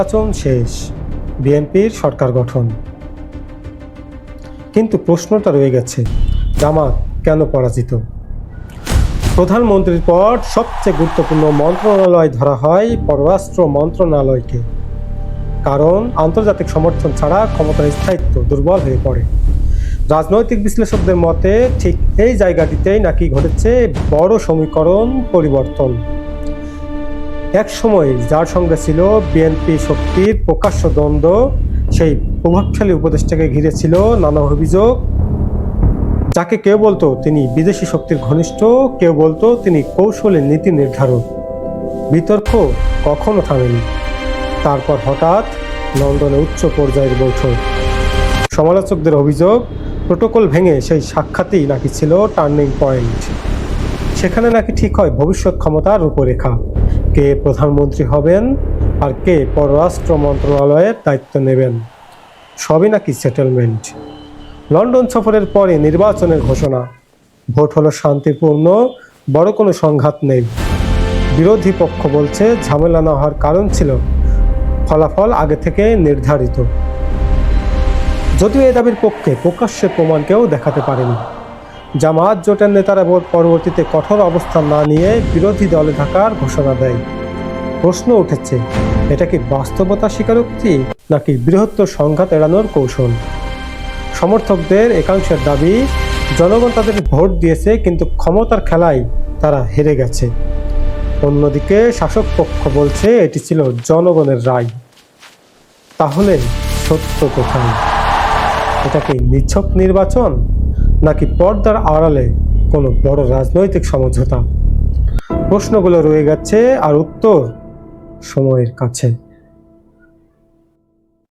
নির্বাচন শেষ, বিএনপির সরকার গঠন। কিন্তু প্রশ্নটা রয়ে গেছে, জামাত কেন পরাজিত? প্রধানমন্ত্রীর পর সবচেয়ে গুরুত্বপূর্ণ মন্ত্রণালয় ধরা হয় পররাষ্ট্র মন্ত্রণালয়কে, কারণ আন্তর্জাতিক সমর্থন ছাড়া ক্ষমতার স্থায়িত্ব দুর্বল হয়ে পড়ে। রাজনৈতিক বিশ্লেষকদের মতে ঠিক এই জায়গাটিতেই নাকি ঘটেছে বড় সমীকরণ পরিবর্তন। এক সময় যার সঙ্গে ছিল বিএনপি শক্তির প্রকাশ্য দ্বন্দ্ব, সেই প্রভাবশালী উপদেষ্টাকে ঘিরে ছিল নানা অভিযোগ। যাকে কেউ বলতো তিনি বিদেশি শক্তির ঘনিষ্ঠ, কেউ বলতো তিনি কৌশলী নীতি নির্ধারক। বিতর্ক কখনো থামেনি। তারপর হঠাৎ লন্ডনে উচ্চ পর্যায়ের বৈঠক। সমালোচকদের অভিযোগ, প্রোটোকল ভেঙে সেই সাক্ষাৎই নাকি ছিল টার্নিং পয়েন্ট। সেখানে নাকি ঠিক হয় ভবিষ্যৎ ক্ষমতার রূপরেখা, কে প্রধানমন্ত্রী হবেন আর কে পররাষ্ট্র মন্ত্রণালয়ের দায়িত্ব নেবেন। সবই নাকি সেটেলমেন্ট। লন্ডন সফরের পরে নির্বাচনের ঘোষণা। ভোট হলো শান্তিপূর্ণ, বড় কোনো সংঘাত নেই। বিরোধী পক্ষ বলছে ঝামেলা না হওয়ার কারণ ছিল ফলাফল আগে থেকে নির্ধারিত। যদিও এ দাবির পক্ষে প্রকাশ্যে প্রমাণ কেউ দেখাতে পারেনি। জামায়াত জোটের নেতারা পরবর্তীতে কঠোর অবস্থান না নিয়ে বিরোধী দলে থাকার ঘোষণা দেয়। প্রশ্ন উঠেছে, এটা কি বাস্তবতা স্বীকারোক্তি নাকি বৃহত্তর সংঘাত এড়ানোর কৌশল? সমর্থকদের একাংশের দাবি, জনগণ তাদের ভোট দিয়েছে কিন্তু ক্ষমতার খেলায় তারা হেরে গেছে। অন্যদিকে শাসক পক্ষ বলছে এটি ছিল জনগণের রায়। তাহলে সত্য কোথায়? এটা কি নিছক নির্বাচন নাকি পর্দার আড়ালে কোনো বড় রাজনৈতিক সমঝোতা? প্রশ্নগুলো রয়ে গেছে আর উত্তর সময়ের কাছে।